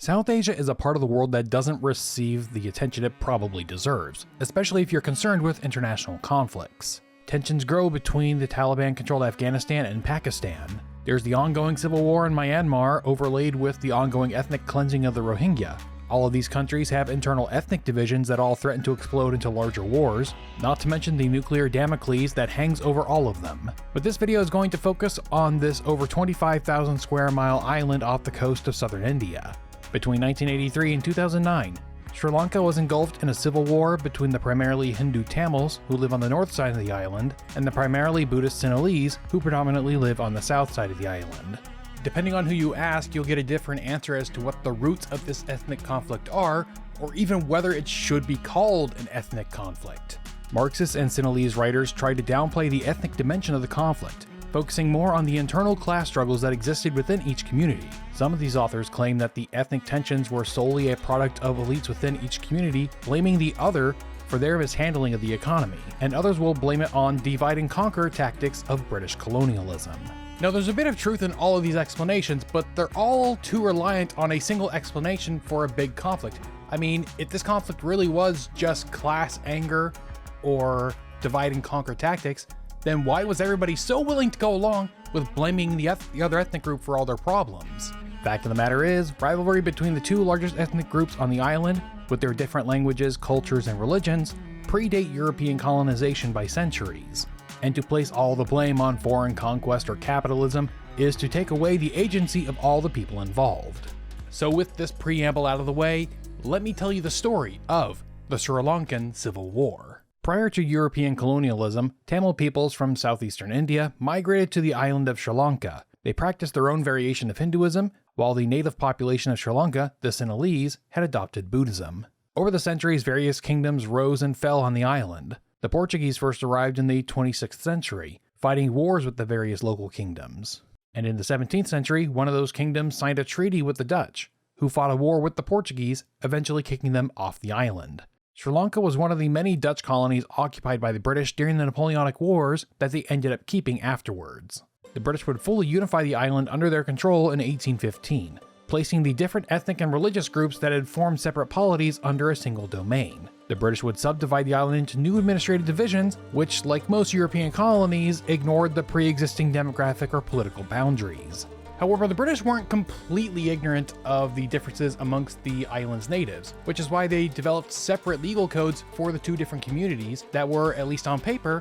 South Asia is a part of the world that doesn't receive the attention it probably deserves, especially if you're concerned with international conflicts. Tensions grow between the Taliban-controlled Afghanistan and Pakistan. There's the ongoing civil war in Myanmar overlaid with the ongoing ethnic cleansing of the Rohingya. All of these countries have internal ethnic divisions that all threaten to explode into larger wars, not to mention the nuclear Damocles that hangs over all of them. But this video is going to focus on this over 25,000 square mile island off the coast of southern India. Between 1983 and 2009, Sri Lanka was engulfed in a civil war between the primarily Hindu Tamils, who live on the north side of the island, and the primarily Buddhist Sinhalese, who predominantly live on the south side of the island. Depending on who you ask, you'll get a different answer as to what the roots of this ethnic conflict are, or even whether it should be called an ethnic conflict. Marxist and Sinhalese writers tried to downplay the ethnic dimension of the conflict, focusing more on the internal class struggles that existed within each community. Some of these authors claim that the ethnic tensions were solely a product of elites within each community, blaming the other for their mishandling of the economy, and others will blame it on divide and conquer tactics of British colonialism. Now, there's a bit of truth in all of these explanations, but they're all too reliant on a single explanation for a big conflict. I mean, if this conflict really was just class anger or divide and conquer tactics, then why was everybody so willing to go along with blaming the other ethnic group for all their problems? Fact of the matter is, rivalry between the two largest ethnic groups on the island, with their different languages, cultures, and religions, predate European colonization by centuries. And to place all the blame on foreign conquest or capitalism is to take away the agency of all the people involved. So with this preamble out of the way, let me tell you the story of the Sri Lankan Civil War. Prior to European colonialism, Tamil peoples from southeastern India migrated to the island of Sri Lanka. They practiced their own variation of Hinduism, while the native population of Sri Lanka, the Sinhalese, had adopted Buddhism. Over the centuries, various kingdoms rose and fell on the island. The Portuguese first arrived in the 26th century, fighting wars with the various local kingdoms. And in the 17th century, one of those kingdoms signed a treaty with the Dutch, who fought a war with the Portuguese, eventually kicking them off the island. Sri Lanka was one of the many Dutch colonies occupied by the British during the Napoleonic Wars that they ended up keeping afterwards. The British would fully unify the island under their control in 1815, placing the different ethnic and religious groups that had formed separate polities under a single domain. The British would subdivide the island into new administrative divisions, which, like most European colonies, ignored the pre-existing demographic or political boundaries. However, the British weren't completely ignorant of the differences amongst the island's natives, which is why they developed separate legal codes for the two different communities that were, at least on paper,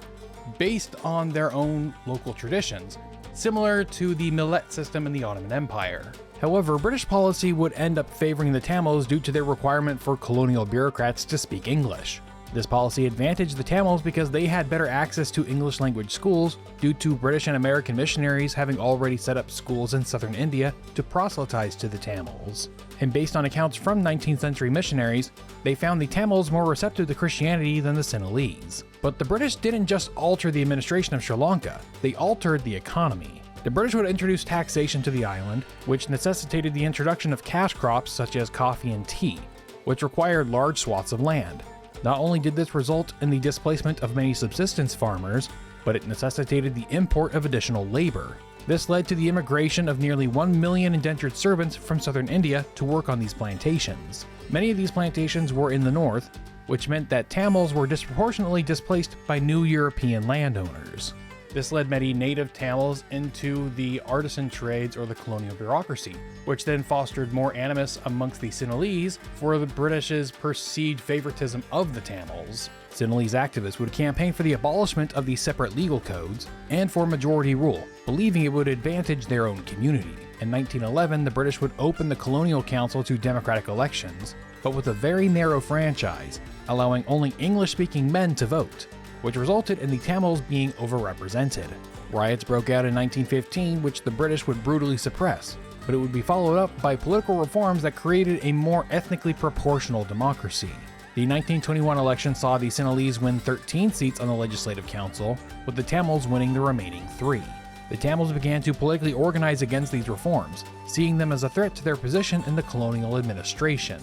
based on their own local traditions, similar to the millet system in the Ottoman Empire. However, British policy would end up favoring the Tamils due to their requirement for colonial bureaucrats to speak English. This policy advantaged the Tamils because they had better access to English language schools due to British and American missionaries having already set up schools in southern India to proselytize to the Tamils. And based on accounts from 19th century missionaries, they found the Tamils more receptive to Christianity than the Sinhalese. But the British didn't just alter the administration of Sri Lanka, they altered the economy. The British would introduce taxation to the island, which necessitated the introduction of cash crops such as coffee and tea, which required large swaths of land. Not only did this result in the displacement of many subsistence farmers, but it necessitated the import of additional labor. This led to the immigration of nearly 1 million indentured servants from southern India to work on these plantations. Many of these plantations were in the north, which meant that Tamils were disproportionately displaced by new European landowners. This led many native Tamils into the artisan trades or the colonial bureaucracy, which then fostered more animus amongst the Sinhalese for the British's perceived favoritism of the Tamils. Sinhalese activists would campaign for the abolishment of these separate legal codes and for majority rule, believing it would advantage their own community. In 1911, the British would open the Colonial Council to democratic elections, but with a very narrow franchise, allowing only English-speaking men to vote, which resulted in the Tamils being overrepresented. Riots broke out in 1915, which the British would brutally suppress, but it would be followed up by political reforms that created a more ethnically proportional democracy. The 1921 election saw the Sinhalese win 13 seats on the Legislative Council, with the Tamils winning the remaining 3. The Tamils began to politically organize against these reforms, seeing them as a threat to their position in the colonial administration.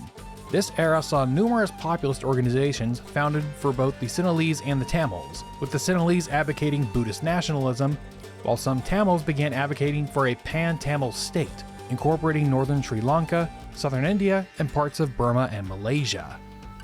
This era saw numerous populist organizations founded for both the Sinhalese and the Tamils, with the Sinhalese advocating Buddhist nationalism, while some Tamils began advocating for a pan-Tamil state, incorporating northern Sri Lanka, southern India, and parts of Burma and Malaysia.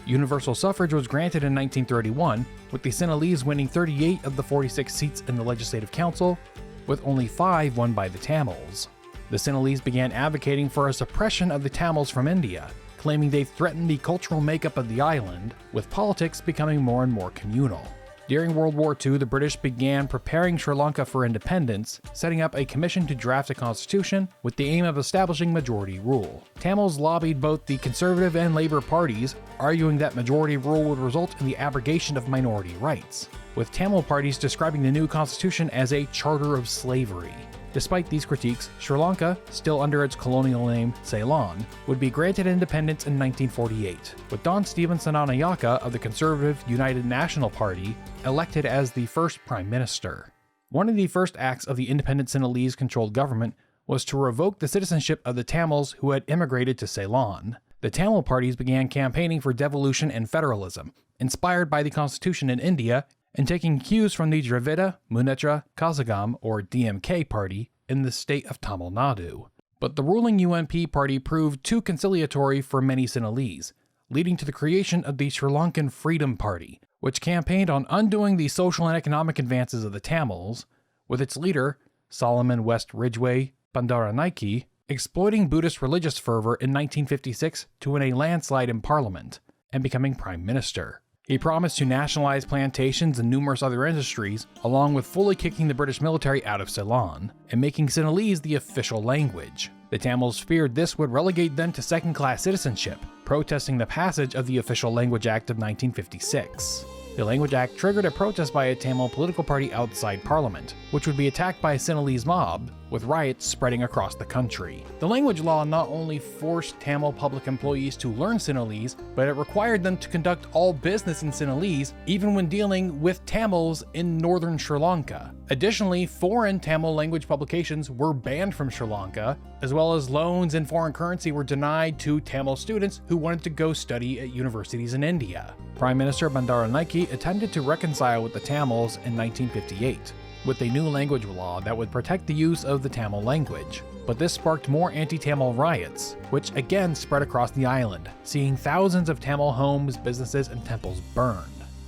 Universal suffrage was granted in 1931, with the Sinhalese winning 38 of the 46 seats in the Legislative Council, with only 5 won by the Tamils. The Sinhalese began advocating for a suppression of the Tamils from India, claiming they threatened the cultural makeup of the island, with politics becoming more and more communal. During World War II, the British began preparing Sri Lanka for independence, setting up a commission to draft a constitution with the aim of establishing majority rule. Tamils lobbied both the Conservative and Labour parties, arguing that majority rule would result in the abrogation of minority rights, with Tamil parties describing the new constitution as a charter of slavery. Despite these critiques, Sri Lanka, still under its colonial name Ceylon, would be granted independence in 1948, with Don Stephen Senanayake of the Conservative United National Party elected as the first Prime Minister. One of the first acts of the independent Sinhalese-controlled government was to revoke the citizenship of the Tamils who had immigrated to Ceylon. The Tamil parties began campaigning for devolution and federalism, inspired by the constitution in India, and taking cues from the Dravida Munnetra Kazhagam or DMK party in the state of Tamil Nadu. But the ruling UNP party proved too conciliatory for many Sinhalese, leading to the creation of the Sri Lankan Freedom Party, which campaigned on undoing the social and economic advances of the Tamils, with its leader, Solomon West Ridgeway Bandaranaike, exploiting Buddhist religious fervor in 1956 to win a landslide in parliament and becoming prime minister. He promised to nationalize plantations and numerous other industries, along with fully kicking the British military out of Ceylon, and making Sinhalese the official language. The Tamils feared this would relegate them to second-class citizenship, protesting the passage of the Official Language Act of 1956. The Language Act triggered a protest by a Tamil political party outside Parliament, which would be attacked by a Sinhalese mob, with riots spreading across the country. The language law not only forced Tamil public employees to learn Sinhalese, but it required them to conduct all business in Sinhalese, even when dealing with Tamils in northern Sri Lanka. Additionally, foreign Tamil language publications were banned from Sri Lanka, as well as loans in foreign currency were denied to Tamil students who wanted to go study at universities in India. Prime Minister Bandaranaike attempted to reconcile with the Tamils in 1958, with a new language law that would protect the use of the Tamil language. But this sparked more anti-Tamil riots, which again spread across the island, seeing thousands of Tamil homes, businesses, and temples burned.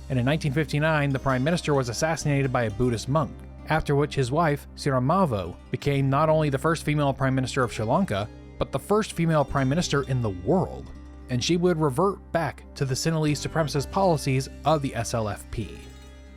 And in 1959, the Prime Minister was assassinated by a Buddhist monk, after which his wife, Siramavo, became not only the first female Prime Minister of Sri Lanka, but the first female Prime Minister in the world, and she would revert back to the Sinhalese supremacist policies of the SLFP.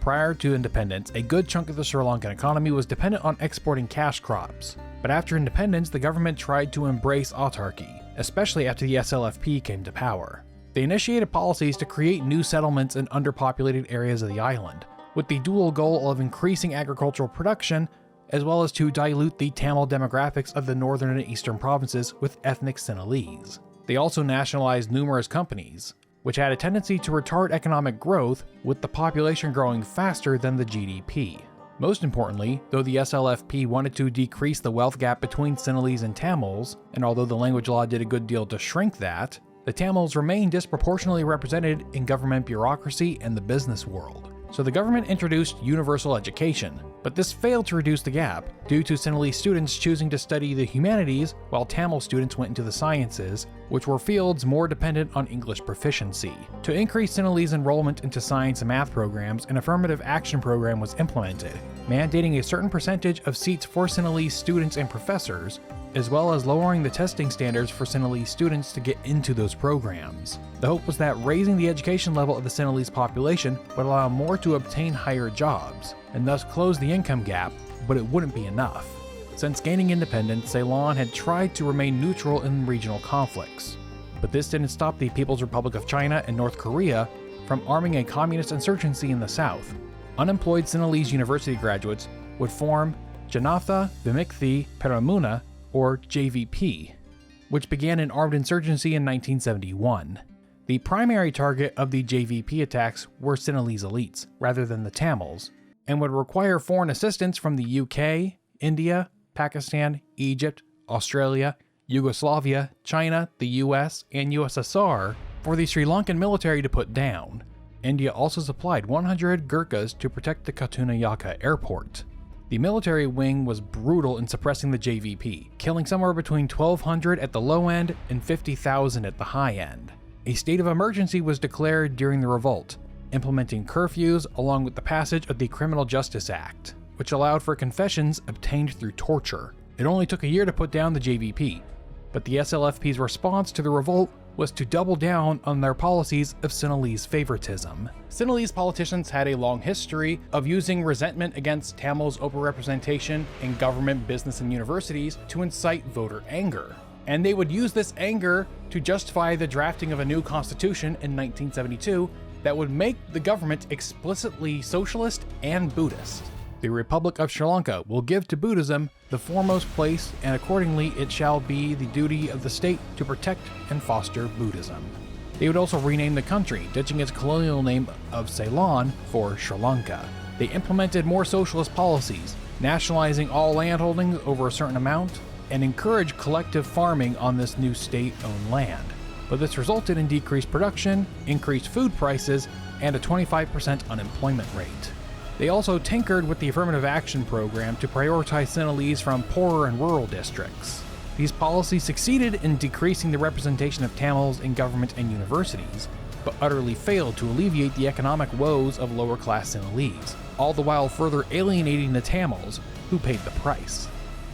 Prior to independence, a good chunk of the Sri Lankan economy was dependent on exporting cash crops, but after independence, the government tried to embrace autarky, especially after the SLFP came to power. They initiated policies to create new settlements in underpopulated areas of the island, with the dual goal of increasing agricultural production, as well as to dilute the Tamil demographics of the northern and eastern provinces with ethnic Sinhalese. They also nationalized numerous companies, which had a tendency to retard economic growth, with the population growing faster than the GDP. Most importantly, though the SLFP wanted to decrease the wealth gap between Sinhalese and Tamils, and although the language law did a good deal to shrink that, the Tamils remained disproportionately represented in government bureaucracy and the business world. So the government introduced universal education, but this failed to reduce the gap due to Sinhalese students choosing to study the humanities while Tamil students went into the sciences, which were fields more dependent on English proficiency. To increase Sinhalese enrollment into science and math programs, an affirmative action program was implemented, mandating a certain percentage of seats for Sinhalese students and professors, as well as lowering the testing standards for Sinhalese students to get into those programs. The hope was that raising the education level of the Sinhalese population would allow more to obtain higher jobs, and thus close the income gap, but it wouldn't be enough. Since gaining independence, Ceylon had tried to remain neutral in regional conflicts, but this didn't stop the People's Republic of China and North Korea from arming a communist insurgency in the south. Unemployed Sinhalese university graduates would form Janatha Vimukthi Peramuna, or JVP, which began an armed insurgency in 1971. The primary target of the JVP attacks were Sinhalese elites, rather than the Tamils, and would require foreign assistance from the UK, India, Pakistan, Egypt, Australia, Yugoslavia, China, the US, and USSR for the Sri Lankan military to put down. India also supplied 100 Gurkhas to protect the Katunayake airport. The military wing was brutal in suppressing the JVP, killing somewhere between 1,200 at the low end and 50,000 at the high end. A state of emergency was declared during the revolt, implementing curfews along with the passage of the Criminal Justice Act, which allowed for confessions obtained through torture. It only took a year to put down the JVP, but the SLFP's response to the revolt was to double down on their policies of Sinhalese favoritism. Sinhalese politicians had a long history of using resentment against Tamils' overrepresentation in government, business, and universities to incite voter anger. And they would use this anger to justify the drafting of a new constitution in 1972 that would make the government explicitly socialist and Buddhist. The Republic of Sri Lanka will give to Buddhism the foremost place, and accordingly it shall be the duty of the state to protect and foster Buddhism. They would also rename the country, ditching its colonial name of Ceylon for Sri Lanka. They implemented more socialist policies, nationalizing all landholdings over a certain amount, and encouraged collective farming on this new state-owned land. But this resulted in decreased production, increased food prices, and a 25% unemployment rate. They also tinkered with the affirmative action program to prioritize Sinhalese from poorer and rural districts. These policies succeeded in decreasing the representation of Tamils in government and universities, but utterly failed to alleviate the economic woes of lower-class Sinhalese, all the while further alienating the Tamils, who paid the price.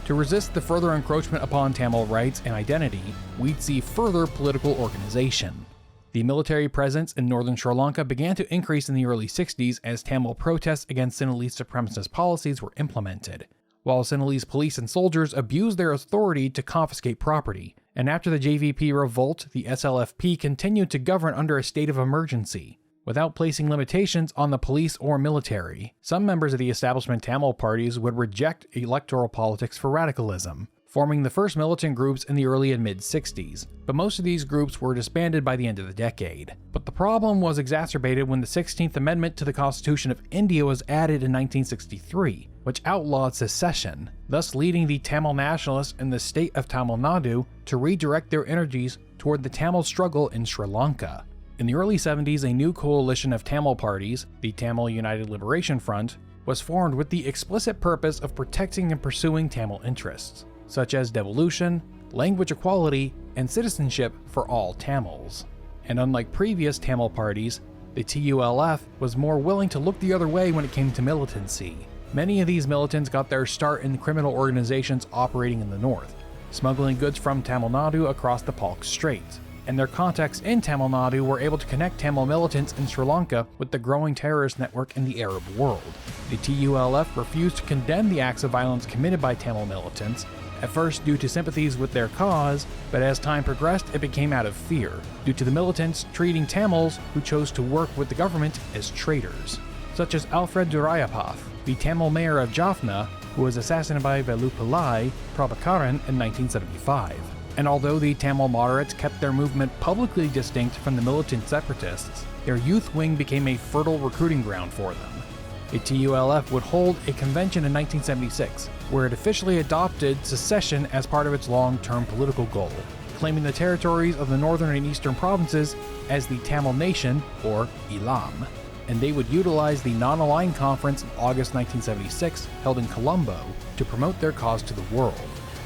To resist the further encroachment upon Tamil rights and identity, we'd see further political organization. The military presence in northern Sri Lanka began to increase in the early 60s as Tamil protests against Sinhalese supremacist policies were implemented, while Sinhalese police and soldiers abused their authority to confiscate property. And after the JVP revolt, the SLFP continued to govern under a state of emergency, without placing limitations on the police or military. Some members of the establishment Tamil parties would reject electoral politics for radicalism, forming the first militant groups in the early and mid-60s, but most of these groups were disbanded by the end of the decade. But the problem was exacerbated when the 16th Amendment to the Constitution of India was added in 1963, which outlawed secession, thus leading the Tamil nationalists in the state of Tamil Nadu to redirect their energies toward the Tamil struggle in Sri Lanka. In the early 70s, a new coalition of Tamil parties, the Tamil United Liberation Front, was formed with the explicit purpose of protecting and pursuing Tamil interests, such as devolution, language equality, and citizenship for all Tamils. And unlike previous Tamil parties, the TULF was more willing to look the other way when it came to militancy. Many of these militants got their start in criminal organizations operating in the north, smuggling goods from Tamil Nadu across the Palk Strait. And their contacts in Tamil Nadu were able to connect Tamil militants in Sri Lanka with the growing terrorist network in the Arab world. The TULF refused to condemn the acts of violence committed by Tamil militants, at first due to sympathies with their cause, but as time progressed it became out of fear, due to the militants treating Tamils who chose to work with the government as traitors, such as Alfred Durayapath, the Tamil mayor of Jaffna, who was assassinated by Velupillai Prabhakaran in 1975. And although the Tamil moderates kept their movement publicly distinct from the militant separatists, their youth wing became a fertile recruiting ground for them. The TULF would hold a convention in 1976, where it officially adopted secession as part of its long-term political goal, claiming the territories of the northern and eastern provinces as the Tamil Nation, or Eelam. And they would utilize the Non-Aligned Conference in August 1976, held in Colombo, to promote their cause to the world,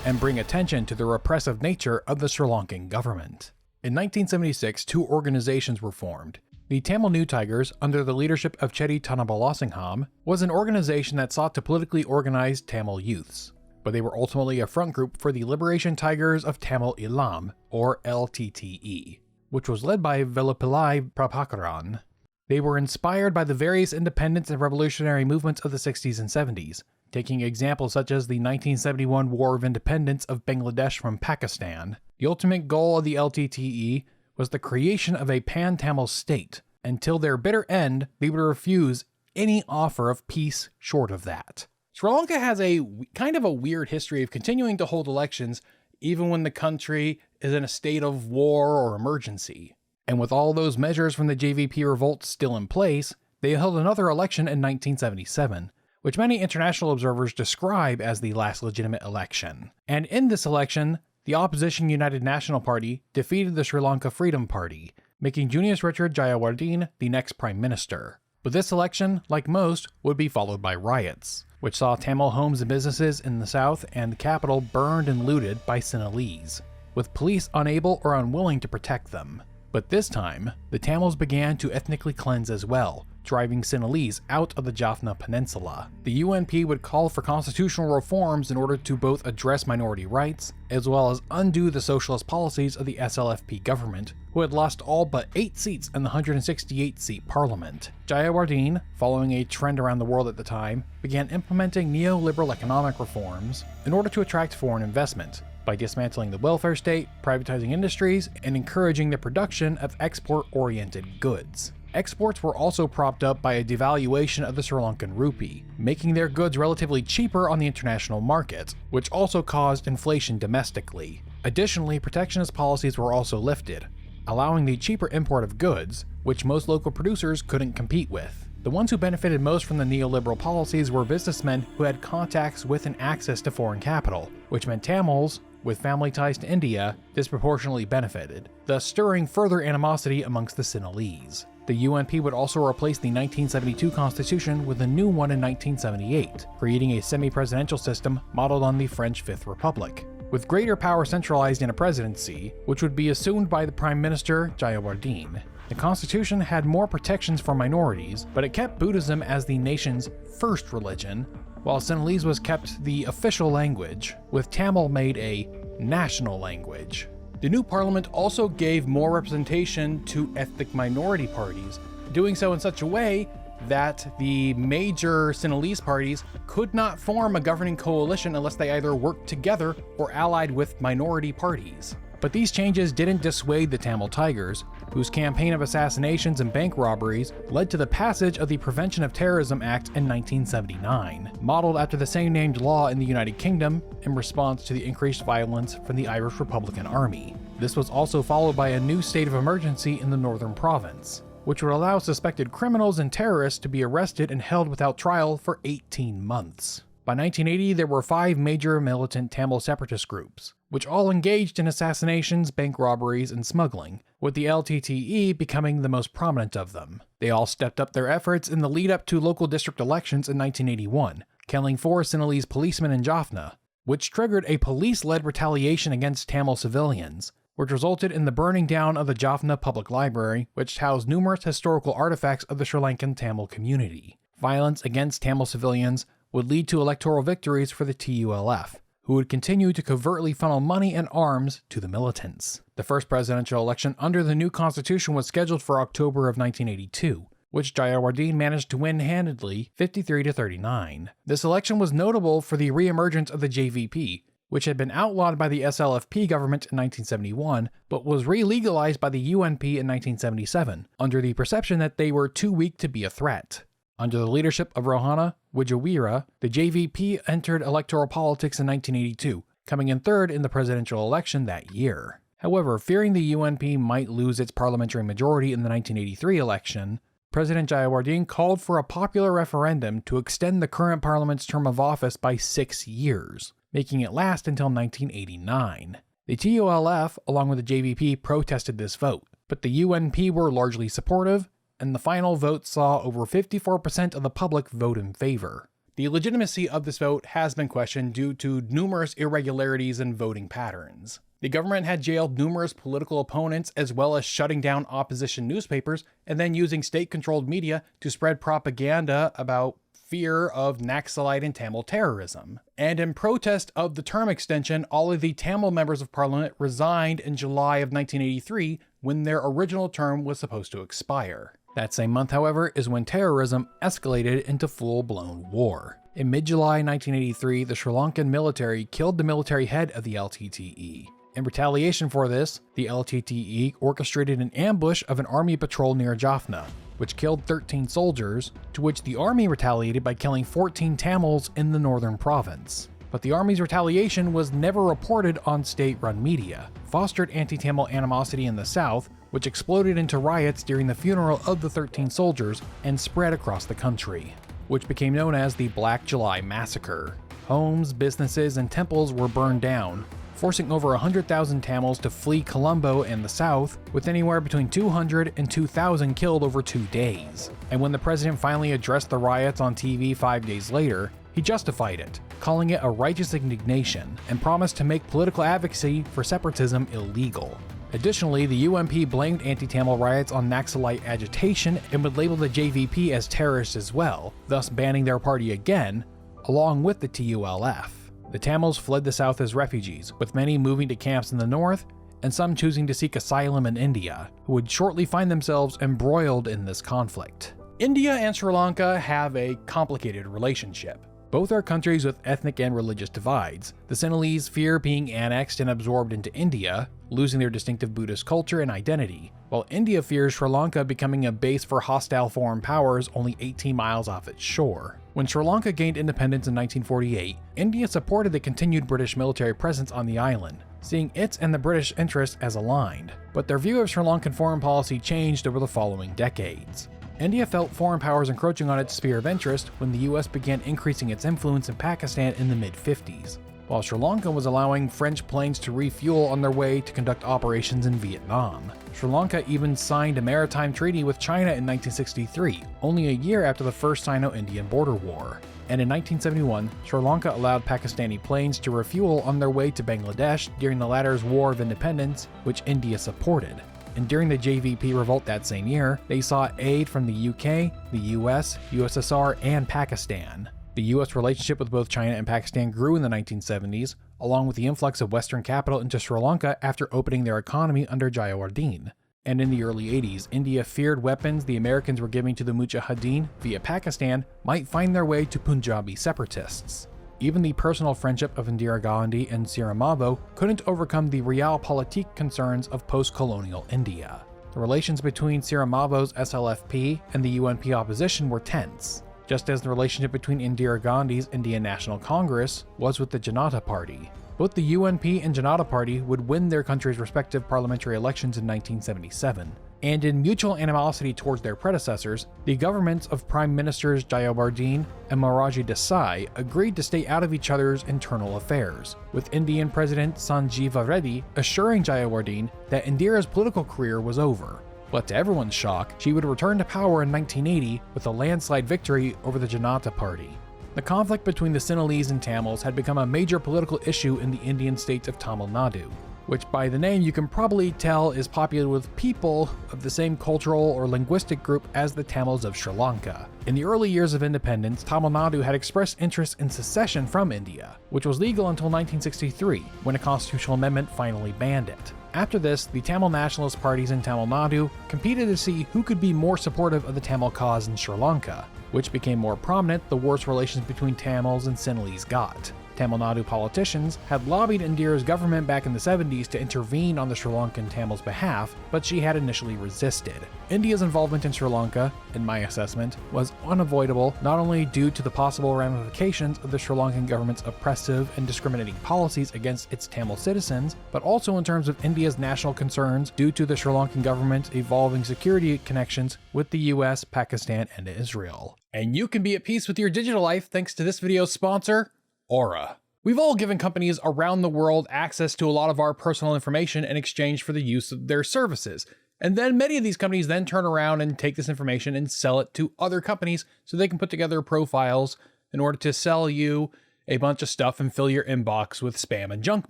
and bring attention to the repressive nature of the Sri Lankan government. In 1976, two organizations were formed. The Tamil New Tigers, under the leadership of Chetty Tanabalasingam, was an organization that sought to politically organize Tamil youths, but they were ultimately a front group for the Liberation Tigers of Tamil Eelam, or LTTE, which was led by Velupillai Prabhakaran. They were inspired by the various independence and revolutionary movements of the 60s and 70s, taking examples such as the 1971 War of Independence of Bangladesh from Pakistan. The ultimate goal of the LTTE was the creation of a pan-Tamil state. Until their bitter end, they would refuse any offer of peace short of that. Sri Lanka has a kind of a weird history of continuing to hold elections even when the country is in a state of war or emergency. And with all those measures from the JVP revolt still in place, they held another election in 1977, which many international observers describe as the last legitimate election. And in this election, the opposition United National Party defeated the Sri Lanka Freedom Party, making Junius Richard Jayawardene the next prime minister. But this election, like most, would be followed by riots, which saw Tamil homes and businesses in the south and the capital burned and looted by Sinhalese, with police unable or unwilling to protect them. But this time, the Tamils began to ethnically cleanse as well, driving Sinhalese out of the Jaffna Peninsula. The UNP would call for constitutional reforms in order to both address minority rights, as well as undo the socialist policies of the SLFP government, who had lost all but 8 seats in the 168-seat parliament. Jayawardene, following a trend around the world at the time, began implementing neoliberal economic reforms in order to attract foreign investment, by dismantling the welfare state, privatizing industries, and encouraging the production of export-oriented goods. Exports were also propped up by a devaluation of the Sri Lankan rupee, making their goods relatively cheaper on the international market, which also caused inflation domestically. Additionally, protectionist policies were also lifted, allowing the cheaper import of goods, which most local producers couldn't compete with. The ones who benefited most from the neoliberal policies were businessmen who had contacts with and access to foreign capital, which meant Tamils, with family ties to India, disproportionately benefited, thus stirring further animosity amongst the Sinhalese. The UNP would also replace the 1972 constitution with a new one in 1978, creating a semi-presidential system modeled on the French Fifth Republic, with greater power centralized in a presidency, which would be assumed by the Prime Minister, Jayawardene. The constitution had more protections for minorities, but it kept Buddhism as the nation's first religion, while Sinhalese was kept the official language, with Tamil made a national language. The new parliament also gave more representation to ethnic minority parties, doing so in such a way that the major Sinhalese parties could not form a governing coalition unless they either worked together or allied with minority parties. But these changes didn't dissuade the Tamil Tigers, whose campaign of assassinations and bank robberies led to the passage of the Prevention of Terrorism Act in 1979, modeled after the same-named law in the United Kingdom in response to the increased violence from the Irish Republican Army. This was also followed by a new state of emergency in the Northern Province, which would allow suspected criminals and terrorists to be arrested and held without trial for 18 months. By 1980, there were 5 major militant Tamil separatist groups, which all engaged in assassinations, bank robberies, and smuggling, with the LTTE becoming the most prominent of them. They all stepped up their efforts in the lead-up to local district elections in 1981, killing 4 Sinhalese policemen in Jaffna, which triggered a police-led retaliation against Tamil civilians, which resulted in the burning down of the Jaffna Public Library, which housed numerous historical artifacts of the Sri Lankan Tamil community. Violence against Tamil civilians would lead to electoral victories for the TULF, who would continue to covertly funnel money and arms to the militants. The first presidential election under the new constitution was scheduled for October of 1982, which Jayawardene managed to win handedly, 53-39. This election was notable for the re-emergence of the JVP, which had been outlawed by the SLFP government in 1971, but was re-legalized by the UNP in 1977, under the perception that they were too weak to be a threat. Under the leadership of Rohana Wijawira, the JVP entered electoral politics in 1982, coming in third in the presidential election that year. However, fearing the UNP might lose its parliamentary majority in the 1983 election, President Jayawardene called for a popular referendum to extend the current parliament's term of office by 6 years, making it last until 1989. The TULF, along with the JVP, protested this vote, but the UNP were largely supportive, and the final vote saw over 54% of the public vote in favor. The legitimacy of this vote has been questioned due to numerous irregularities in voting patterns. The government had jailed numerous political opponents as well as shutting down opposition newspapers and then using state-controlled media to spread propaganda about fear of Naxalite and Tamil terrorism. And in protest of the term extension, all of the Tamil members of parliament resigned in July of 1983 when their original term was supposed to expire. That same month, however, is when terrorism escalated into full-blown war. In mid-July 1983, the Sri Lankan military killed the military head of the LTTE. In retaliation for this, the LTTE orchestrated an ambush of an army patrol near Jaffna, which killed 13 soldiers, to which the army retaliated by killing 14 Tamils in the northern province. But the army's retaliation was never reported on state-run media, fostered anti-Tamil animosity in the south, which exploded into riots during the funeral of the 13 soldiers and spread across the country, which became known as the Black July Massacre. Homes, businesses, and temples were burned down, forcing over 100,000 Tamils to flee Colombo and the south, with anywhere between 200 and 2,000 killed over 2 days. And when the president finally addressed the riots on TV 5 days later, he justified it, calling it a righteous indignation, and promised to make political advocacy for separatism illegal. Additionally, the UNP blamed anti-Tamil riots on Naxalite agitation and would label the JVP as terrorist as well, thus banning their party again, along with the TULF. The Tamils fled the south as refugees, with many moving to camps in the north, and some choosing to seek asylum in India, who would shortly find themselves embroiled in this conflict. India and Sri Lanka have a complicated relationship. Both are countries with ethnic and religious divides. The Sinhalese fear being annexed and absorbed into India, losing their distinctive Buddhist culture and identity, while India fears Sri Lanka becoming a base for hostile foreign powers only 18 miles off its shore. When Sri Lanka gained independence in 1948, India supported the continued British military presence on the island, seeing its and the British interests as aligned, but their view of Sri Lankan foreign policy changed over the following decades. India felt foreign powers encroaching on its sphere of interest when the US began increasing its influence in Pakistan in the mid-50s, while Sri Lanka was allowing French planes to refuel on their way to conduct operations in Vietnam. Sri Lanka even signed a maritime treaty with China in 1963, only a year after the First Sino-Indian Border War. And in 1971, Sri Lanka allowed Pakistani planes to refuel on their way to Bangladesh during the latter's War of Independence, which India supported. And during the JVP revolt that same year, they sought aid from the UK, the US, USSR, and Pakistan. The US relationship with both China and Pakistan grew in the 1970s, along with the influx of Western capital into Sri Lanka after opening their economy under Jayadeva. And in the early 80s, India feared weapons the Americans were giving to the Mujahideen via Pakistan might find their way to Punjabi separatists. Even the personal friendship of Indira Gandhi and Sirimavo couldn't overcome the realpolitik concerns of post-colonial India. The relations between Sirimavo's SLFP and the UNP opposition were tense, just as the relationship between Indira Gandhi's Indian National Congress was with the Janata Party. Both the UNP and Janata Party would win their country's respective parliamentary elections in 1977. And in mutual animosity towards their predecessors, the governments of Prime Ministers Jayadeva and Morarji Desai agreed to stay out of each other's internal affairs, with Indian President Sanjeeva Reddy assuring Jayadeva that Indira's political career was over. But to everyone's shock, she would return to power in 1980 with a landslide victory over the Janata Party. The conflict between the Sinhalese and Tamils had become a major political issue in the Indian state of Tamil Nadu, which by the name you can probably tell is populated with people of the same cultural or linguistic group as the Tamils of Sri Lanka. In the early years of independence, Tamil Nadu had expressed interest in secession from India, which was legal until 1963, when a constitutional amendment finally banned it. After this, the Tamil nationalist parties in Tamil Nadu competed to see who could be more supportive of the Tamil cause in Sri Lanka, which became more prominent the worse relations between Tamils and Sinhalese got. Tamil Nadu politicians had lobbied Indira's government back in the 70s to intervene on the Sri Lankan Tamils' behalf, but she had initially resisted. India's involvement in Sri Lanka, in my assessment, was unavoidable not only due to the possible ramifications of the Sri Lankan government's oppressive and discriminating policies against its Tamil citizens, but also in terms of India's national concerns due to the Sri Lankan government's evolving security connections with the US, Pakistan, and Israel. And you can be at peace with your digital life thanks to this video's sponsor, Aura. We've all given companies around the world access to a lot of our personal information in exchange for the use of their services. And then many of these companies then turn around and take this information and sell it to other companies so they can put together profiles in order to sell you a bunch of stuff and fill your inbox with spam and junk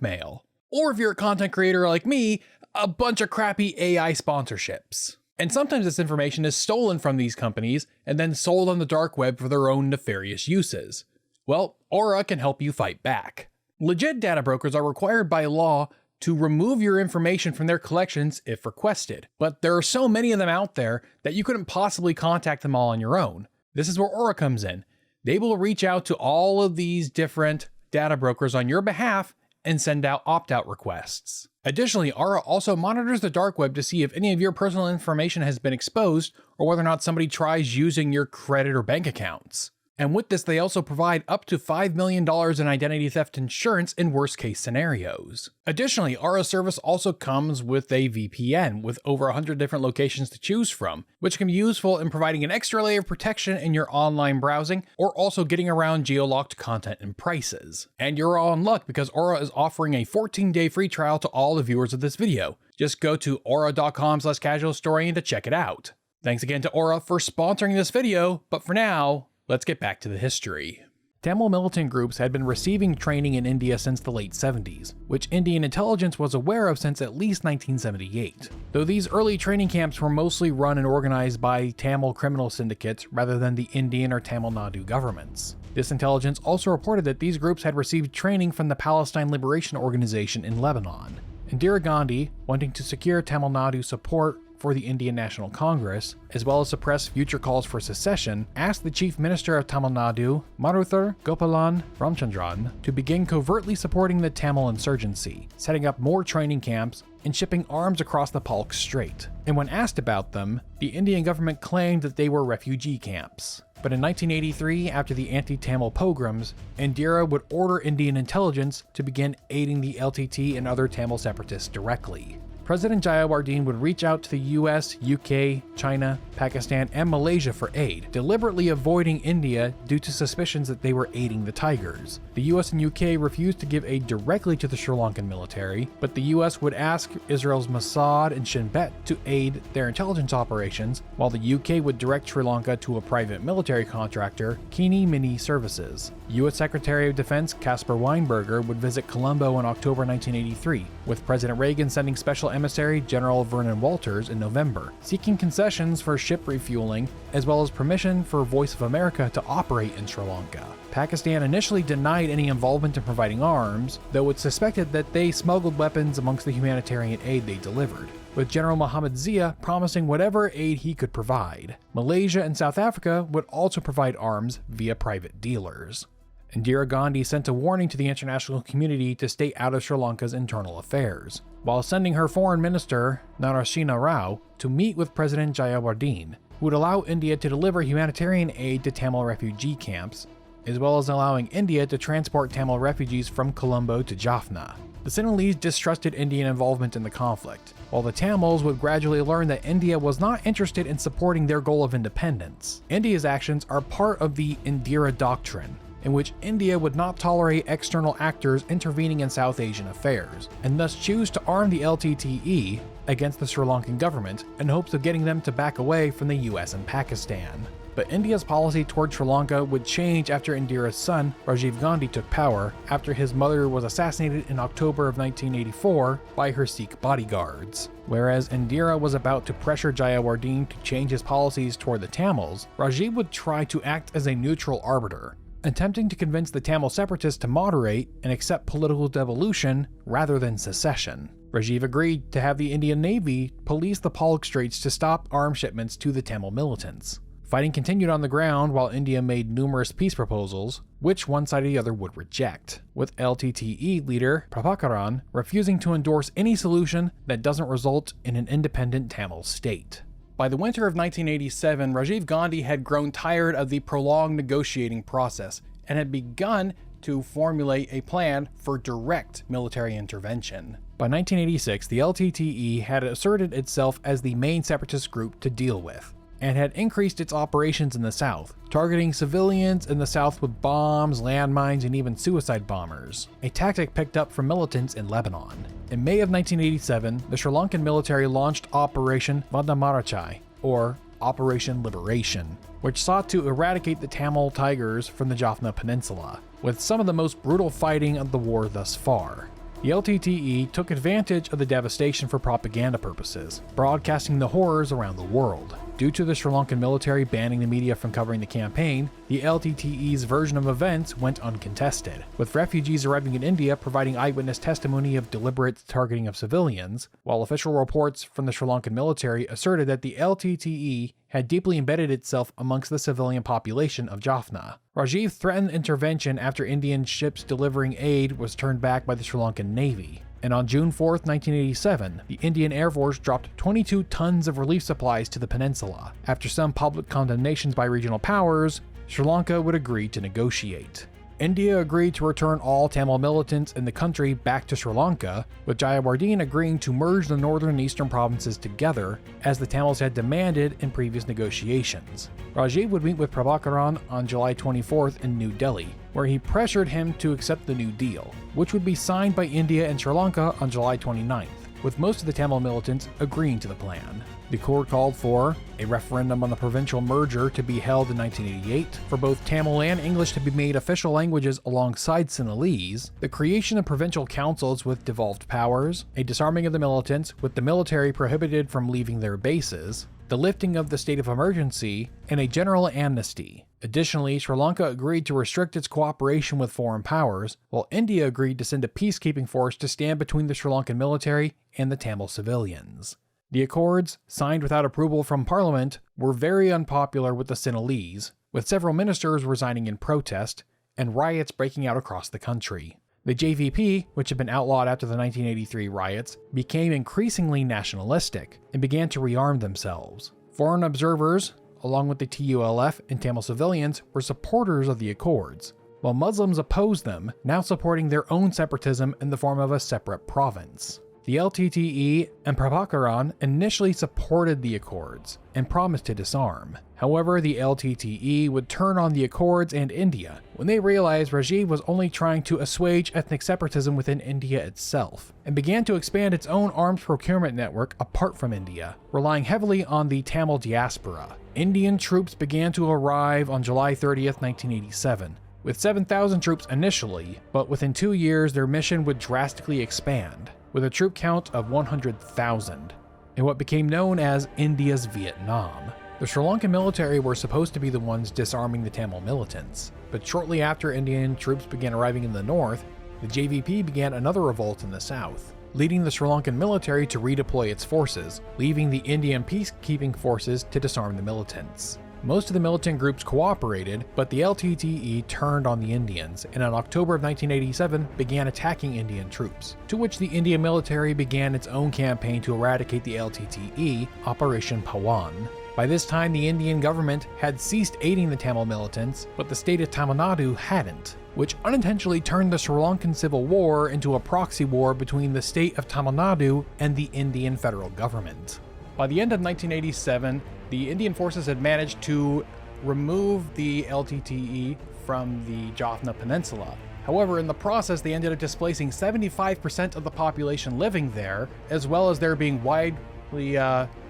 mail. Or if you're a content creator like me, a bunch of crappy AI sponsorships. And sometimes this information is stolen from these companies and then sold on the dark web for their own nefarious uses. Well, Aura can help you fight back. Legit data brokers are required by law to remove your information from their collections if requested, but there are so many of them out there that you couldn't possibly contact them all on your own. This is where Aura comes in. They will reach out to all of these different data brokers on your behalf and send out opt-out requests. Additionally, Aura also monitors the dark web to see if any of your personal information has been exposed or whether or not somebody tries using your credit or bank accounts. And with this, they also provide up to $5 million in identity theft insurance in worst-case scenarios. Additionally, Aura service also comes with a VPN with over 100 different locations to choose from, which can be useful in providing an extra layer of protection in your online browsing or also getting around geolocked content and prices. And you're all in luck because Aura is offering a 14-day free trial to all the viewers of this video. Just go to aura.com/casualhistorian to check it out. Thanks again to Aura for sponsoring this video, but for now, let's get back to the history. Tamil militant groups had been receiving training in India since the late 70s, which Indian intelligence was aware of since at least 1978. Though these early training camps were mostly run and organized by Tamil criminal syndicates rather than the Indian or Tamil Nadu governments. This intelligence also reported that these groups had received training from the Palestine Liberation Organization in Lebanon. Indira Gandhi, wanting to secure Tamil Nadu support for the Indian National Congress, as well as suppress future calls for secession, asked the Chief Minister of Tamil Nadu, Maruthur Gopalan Ramchandran, to begin covertly supporting the Tamil insurgency, setting up more training camps and shipping arms across the Palk Strait. And when asked about them, the Indian government claimed that they were refugee camps. But in 1983, after the anti-Tamil pogroms, Indira would order Indian intelligence to begin aiding the LTT and other Tamil separatists directly. President Jayadeva would reach out to the US, UK, China, Pakistan, and Malaysia for aid, deliberately avoiding India due to suspicions that they were aiding the Tigers. The US and UK refused to give aid directly to the Sri Lankan military, but the US would ask Israel's Mossad and Shin Bet to aid their intelligence operations, while the UK would direct Sri Lanka to a private military contractor, Kini Mini Services. US Secretary of Defense Caspar Weinberger would visit Colombo in October 1983, with President Reagan sending Special Emissary General Vernon Walters in November, seeking concessions for ship refueling, as well as permission for Voice of America to operate in Sri Lanka. Pakistan initially denied any involvement in providing arms, though it's suspected that they smuggled weapons amongst the humanitarian aid they delivered, with General Muhammad Zia promising whatever aid he could provide. Malaysia and South Africa would also provide arms via private dealers. Indira Gandhi sent a warning to the international community to stay out of Sri Lanka's internal affairs, while sending her foreign minister, Narasimha Rao, to meet with President Jayadeva, who would allow India to deliver humanitarian aid to Tamil refugee camps, as well as allowing India to transport Tamil refugees from Colombo to Jaffna. The Sinhalese distrusted Indian involvement in the conflict, while the Tamils would gradually learn that India was not interested in supporting their goal of independence. India's actions are part of the Indira Doctrine, in which India would not tolerate external actors intervening in South Asian affairs, and thus choose to arm the LTTE against the Sri Lankan government in hopes of getting them to back away from the US and Pakistan. But India's policy toward Sri Lanka would change after Indira's son, Rajiv Gandhi, took power after his mother was assassinated in October of 1984 by her Sikh bodyguards. Whereas Indira was about to pressure Jayadeva to change his policies toward the Tamils, Rajiv would try to act as a neutral arbiter, attempting to convince the Tamil separatists to moderate and accept political devolution rather than secession. Rajiv agreed to have the Indian Navy police the Palk Straits to stop arms shipments to the Tamil militants. Fighting continued on the ground while India made numerous peace proposals, which one side or the other would reject, with LTTE leader Prabhakaran refusing to endorse any solution that doesn't result in an independent Tamil state. By the winter of 1987, Rajiv Gandhi had grown tired of the prolonged negotiating process and had begun to formulate a plan for direct military intervention. By 1986, the LTTE had asserted itself as the main separatist group to deal with, and had increased its operations in the south, targeting civilians in the south with bombs, landmines, and even suicide bombers, a tactic picked up from militants in Lebanon. In May of 1987, the Sri Lankan military launched Operation Vandamarachai, or Operation Liberation, which sought to eradicate the Tamil Tigers from the Jaffna Peninsula, with some of the most brutal fighting of the war thus far. The LTTE took advantage of the devastation for propaganda purposes, broadcasting the horrors around the world. Due to the Sri Lankan military banning the media from covering the campaign, the LTTE's version of events went uncontested, with refugees arriving in India providing eyewitness testimony of deliberate targeting of civilians, while official reports from the Sri Lankan military asserted that the LTTE had deeply embedded itself amongst the civilian population of Jaffna. Rajiv threatened intervention after Indian ships delivering aid was turned back by the Sri Lankan Navy. And on June 4, 1987, the Indian Air Force dropped 22 tons of relief supplies to the peninsula. After some public condemnations by regional powers, Sri Lanka would agree to negotiate. India agreed to return all Tamil militants in the country back to Sri Lanka, with Jayadeva agreeing to merge the northern and eastern provinces together, as the Tamils had demanded in previous negotiations. Rajiv would meet with Prabhakaran on July 24th in New Delhi, where he pressured him to accept the New Deal, which would be signed by India and Sri Lanka on July 29th, with most of the Tamil militants agreeing to the plan. The accord called for a referendum on the provincial merger to be held in 1988, for both Tamil and English to be made official languages alongside Sinhalese, the creation of provincial councils with devolved powers, a disarming of the militants with the military prohibited from leaving their bases, the lifting of the state of emergency, and a general amnesty. Additionally, Sri Lanka agreed to restrict its cooperation with foreign powers, while India agreed to send a peacekeeping force to stand between the Sri Lankan military and the Tamil civilians. The accords, signed without approval from Parliament, were very unpopular with the Sinhalese, with several ministers resigning in protest, and riots breaking out across the country. The JVP, which had been outlawed after the 1983 riots, became increasingly nationalistic and began to rearm themselves. Foreign observers, along with the TULF and Tamil civilians, were supporters of the accords, while Muslims opposed them, now supporting their own separatism in the form of a separate province. The LTTE and Prabhakaran initially supported the accords and promised to disarm. However, the LTTE would turn on the accords and India when they realized Rajiv was only trying to assuage ethnic separatism within India itself, and began to expand its own arms procurement network apart from India, relying heavily on the Tamil diaspora. Indian troops began to arrive on July 30th, 1987. With 7,000 troops initially, but within 2 years their mission would drastically expand, with a troop count of 100,000, in what became known as India's Vietnam. The Sri Lankan military were supposed to be the ones disarming the Tamil militants, but shortly after Indian troops began arriving in the north, the JVP began another revolt in the south, leading the Sri Lankan military to redeploy its forces, leaving the Indian peacekeeping forces to disarm the militants. Most of the militant groups cooperated, but the LTTE turned on the Indians, and in October of 1987 began attacking Indian troops, to which the Indian military began its own campaign to eradicate the LTTE, Operation Pawan. By this time, the Indian government had ceased aiding the Tamil militants, but the state of Tamil Nadu hadn't, which unintentionally turned the Sri Lankan civil war into a proxy war between the state of Tamil Nadu and the Indian federal government. By the end of 1987, the Indian forces had managed to remove the LTTE from the Jaffna Peninsula. However, in the process, they ended up displacing 75% of the population living there, as well as there being widely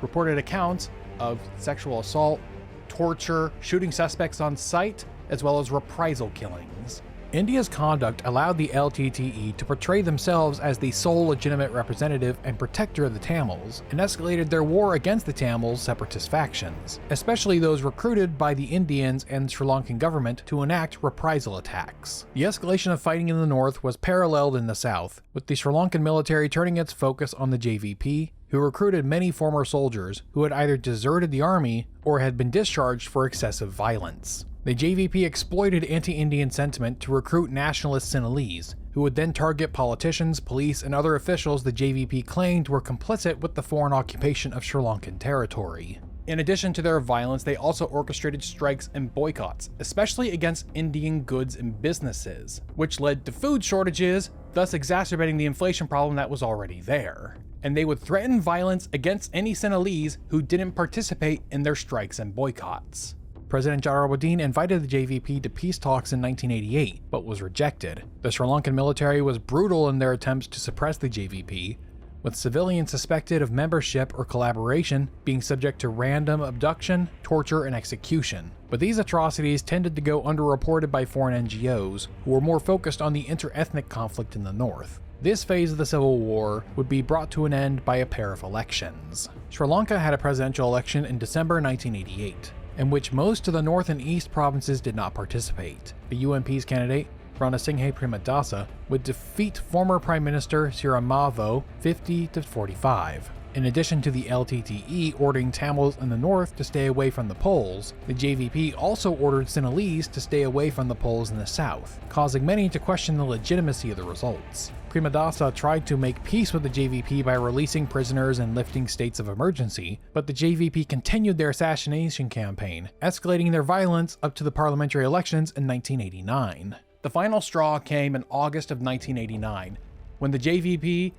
reported accounts of sexual assault, torture, shooting suspects on sight, as well as reprisal killings. India's conduct allowed the LTTE to portray themselves as the sole legitimate representative and protector of the Tamils, and escalated their war against the Tamils separatist factions, especially those recruited by the Indians and Sri Lankan government to enact reprisal attacks. The escalation of fighting in the north was paralleled in the south, with the Sri Lankan military turning its focus on the JVP, who recruited many former soldiers who had either deserted the army or had been discharged for excessive violence. The JVP exploited anti-Indian sentiment to recruit nationalist Sinhalese, who would then target politicians, police, and other officials the JVP claimed were complicit with the foreign occupation of Sri Lankan territory. In addition to their violence, they also orchestrated strikes and boycotts, especially against Indian goods and businesses, which led to food shortages, thus exacerbating the inflation problem that was already there. And they would threaten violence against any Sinhalese who didn't participate in their strikes and boycotts. President Jayadeva invited the JVP to peace talks in 1988, but was rejected. The Sri Lankan military was brutal in their attempts to suppress the JVP, with civilians suspected of membership or collaboration being subject to random abduction, torture, and execution. But these atrocities tended to go underreported by foreign NGOs, who were more focused on the inter-ethnic conflict in the north. This phase of the civil war would be brought to an end by a pair of elections. Sri Lanka had a presidential election in December 1988, in which most of the north and east provinces did not participate. The UMP's candidate, Ranasinghe Premadasa, would defeat former Prime Minister Sirimavo 50 to 45. In addition to the LTTE ordering Tamils in the north to stay away from the Poles, the JVP also ordered Sinhalese to stay away from the Poles in the south, causing many to question the legitimacy of the results. Premadasa tried to make peace with the JVP by releasing prisoners and lifting states of emergency, but the JVP continued their assassination campaign, escalating their violence up to the parliamentary elections in 1989. The final straw came in August of 1989, when the JVP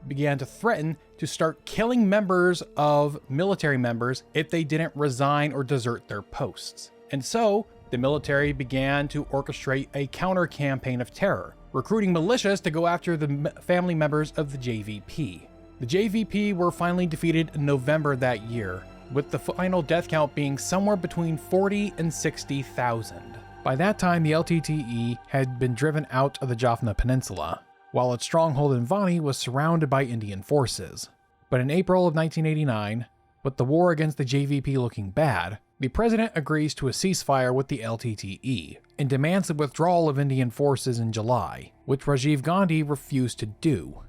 began to threaten to start killing members of military members if they didn't resign or desert their posts. And so, the military began to orchestrate a counter-campaign of terror, recruiting militias to go after the family members of the JVP. The JVP were finally defeated in November that year, with the final death count being somewhere between 40 and 60,000. By that time, the LTTE had been driven out of the Jaffna Peninsula, while its stronghold in Vani was surrounded by Indian forces. But in April of 1989, with the war against the JVP looking bad, the president agrees to a ceasefire with the LTTE and demands the withdrawal of Indian forces in July, which Rajiv Gandhi refused to do.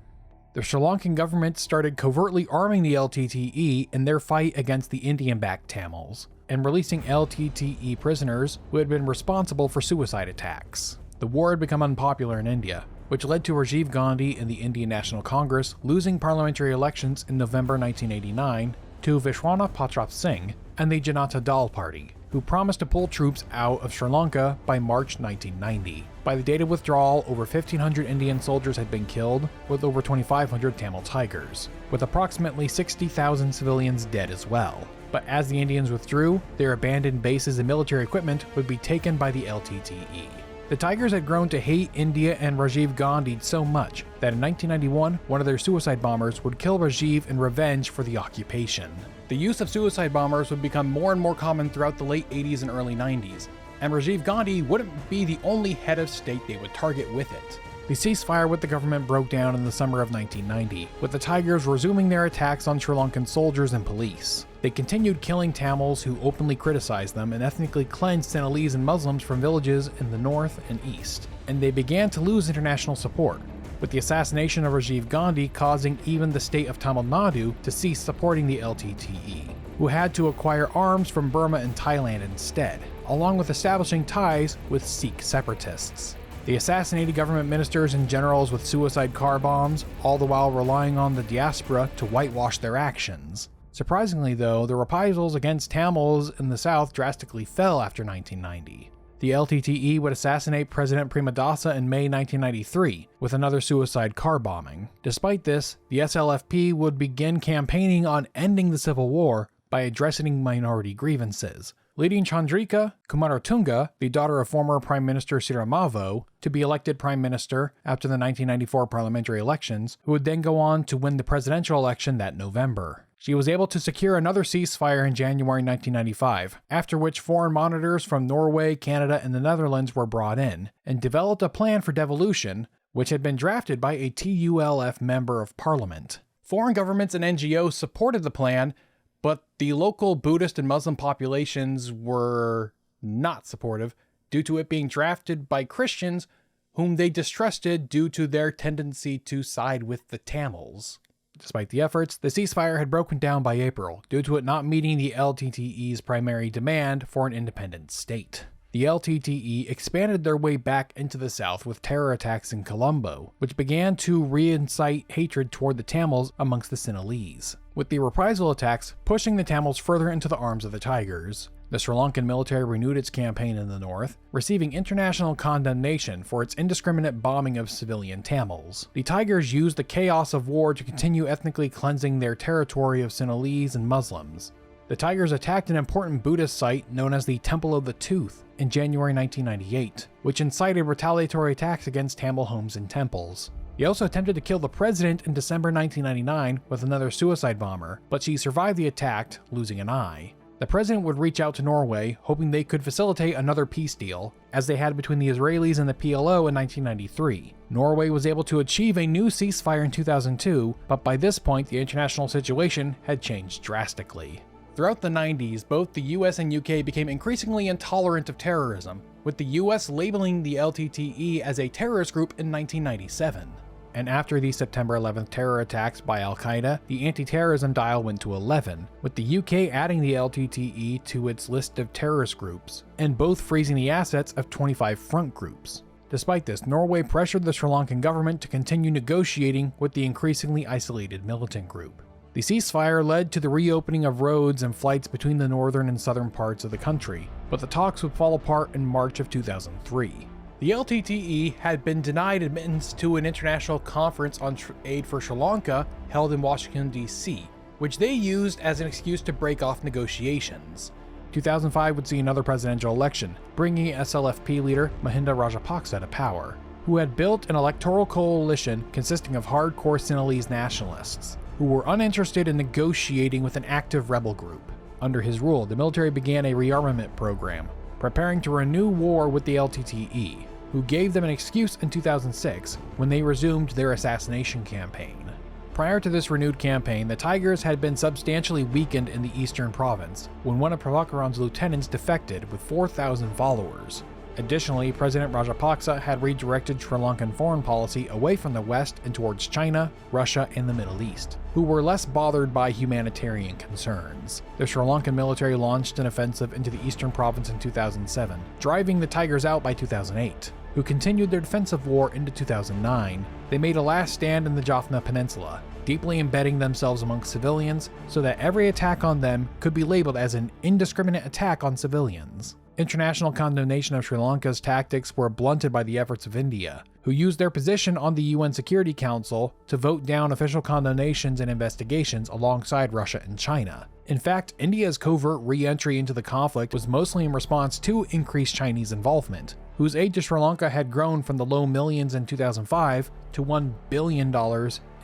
The Sri Lankan government started covertly arming the LTTE in their fight against the Indian-backed Tamils, and releasing LTTE prisoners who had been responsible for suicide attacks. The war had become unpopular in India, which led to Rajiv Gandhi and the Indian National Congress losing parliamentary elections in November 1989 to Vishwanath Pratap Singh and the Janata Dal Party, who promised to pull troops out of Sri Lanka by March 1990. By the date of withdrawal, over 1,500 Indian soldiers had been killed, with over 2,500 Tamil Tigers, with approximately 60,000 civilians dead as well. But as the Indians withdrew, their abandoned bases and military equipment would be taken by the LTTE. The Tigers had grown to hate India and Rajiv Gandhi so much that in 1991, one of their suicide bombers would kill Rajiv in revenge for the occupation. The use of suicide bombers would become more and more common throughout the late 80s and early 90s, and Rajiv Gandhi wouldn't be the only head of state they would target with it. The ceasefire with the government broke down in the summer of 1990, with the Tigers resuming their attacks on Sri Lankan soldiers and police. They continued killing Tamils who openly criticized them and ethnically cleansed Sinhalese and Muslims from villages in the north and east, and they began to lose international support, with the assassination of Rajiv Gandhi causing even the state of Tamil Nadu to cease supporting the LTTE, who had to acquire arms from Burma and Thailand instead, along with establishing ties with Sikh separatists. They assassinated government ministers and generals with suicide car bombs, all the while relying on the diaspora to whitewash their actions. Surprisingly though, the reprisals against Tamils in the south drastically fell after 1990. The LTTE would assassinate President Premadasa in May 1993 with another suicide car bombing. Despite this, the SLFP would begin campaigning on ending the civil war by addressing minority grievances, leading Chandrika Kumaratunga, the daughter of former Prime Minister Siramavo, to be elected Prime Minister after the 1994 parliamentary elections, who would then go on to win the presidential election that November. She was able to secure another ceasefire in January 1995, after which foreign monitors from Norway, Canada, and the Netherlands were brought in, and developed a plan for devolution, which had been drafted by a TULF member of parliament. Foreign governments and NGOs supported the plan, but the local Buddhist and Muslim populations were not supportive due to it being drafted by Christians whom they distrusted due to their tendency to side with the Tamils. Despite the efforts, the ceasefire had broken down by April due to it not meeting the LTTE's primary demand for an independent state. The LTTE expanded their way back into the south with terror attacks in Colombo, which began to reincite hatred toward the Tamils amongst the Sinhalese, with the reprisal attacks pushing the Tamils further into the arms of the Tigers. The Sri Lankan military renewed its campaign in the north, receiving international condemnation for its indiscriminate bombing of civilian Tamils. The Tigers used the chaos of war to continue ethnically cleansing their territory of Sinhalese and Muslims. The Tigers attacked an important Buddhist site known as the Temple of the Tooth in January 1998, which incited retaliatory attacks against Tamil homes and temples. He also attempted to kill the president in December 1999 with another suicide bomber, but she survived the attack, losing an eye. The president would reach out to Norway, hoping they could facilitate another peace deal, as they had between the Israelis and the PLO in 1993. Norway was able to achieve a new ceasefire in 2002, but by this point the international situation had changed drastically. Throughout the 90s, both the US and UK became increasingly intolerant of terrorism, with the US labeling the LTTE as a terrorist group in 1997. and after the September 11th terror attacks by Al-Qaeda, the anti-terrorism dial went to 11, with the UK adding the LTTE to its list of terrorist groups, and both freezing the assets of 25 front groups. Despite this, Norway pressured the Sri Lankan government to continue negotiating with the increasingly isolated militant group. The ceasefire led to the reopening of roads and flights between the northern and southern parts of the country, but the talks would fall apart in March of 2003. The LTTE had been denied admittance to an international conference on aid for Sri Lanka held in Washington, D.C., which they used as an excuse to break off negotiations. 2005 would see another presidential election, bringing SLFP leader Mahinda Rajapaksa to power, who had built an electoral coalition consisting of hardcore Sinhalese nationalists, who were uninterested in negotiating with an active rebel group. Under his rule, the military began a rearmament program, preparing to renew war with the LTTE, who gave them an excuse in 2006 when they resumed their assassination campaign. Prior to this renewed campaign, the Tigers had been substantially weakened in the eastern province when one of Prabhakaran's lieutenants defected with 4,000 followers. Additionally, President Rajapaksa had redirected Sri Lankan foreign policy away from the West and towards China, Russia, and the Middle East, who were less bothered by humanitarian concerns. The Sri Lankan military launched an offensive into the eastern province in 2007, driving the Tigers out by 2008, who continued their defensive war into 2009. They made a last stand in the Jaffna Peninsula, deeply embedding themselves amongst civilians so that every attack on them could be labeled as an indiscriminate attack on civilians. International condemnation of Sri Lanka's tactics were blunted by the efforts of India, who used their position on the UN Security Council to vote down official condemnations and investigations alongside Russia and China. In fact, India's covert re-entry into the conflict was mostly in response to increased Chinese involvement, whose aid to Sri Lanka had grown from the low millions in 2005 to $1 billion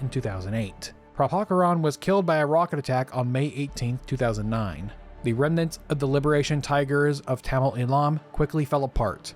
in 2008. Prabhakaran was killed by a rocket attack on May 18, 2009. The remnants of the Liberation Tigers of Tamil Eelam quickly fell apart,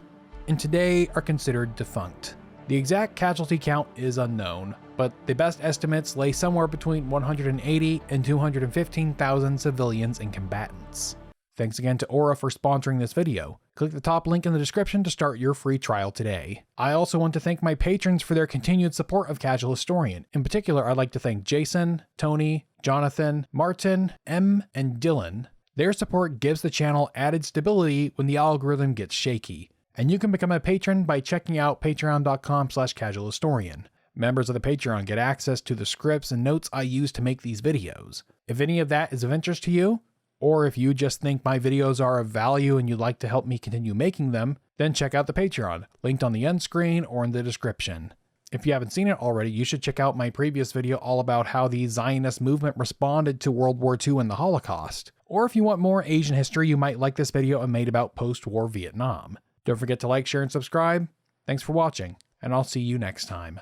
and today are considered defunct. The exact casualty count is unknown, but the best estimates lay somewhere between 180 and 215,000 civilians and combatants. Thanks again to Aura for sponsoring this video. Click the top link in the description to start your free trial today. I also want to thank my patrons for their continued support of Casual Historian. In particular, I'd like to thank Jason, Tony, Jonathan, Martin, M, and Dylan. Their support gives the channel added stability when the algorithm gets shaky. And you can become a patron by checking out patreon.com/casualhistorian. Members of the Patreon get access to the scripts and notes I use to make these videos. If any of that is of interest to you, or if you just think my videos are of value and you'd like to help me continue making them, then check out the Patreon, linked on the end screen or in the description. If you haven't seen it already, you should check out my previous video all about how the Zionist movement responded to World War II and the Holocaust. Or if you want more Asian history, you might like this video I made about post-war Vietnam. Don't forget to like, share, and subscribe. Thanks for watching, and I'll see you next time.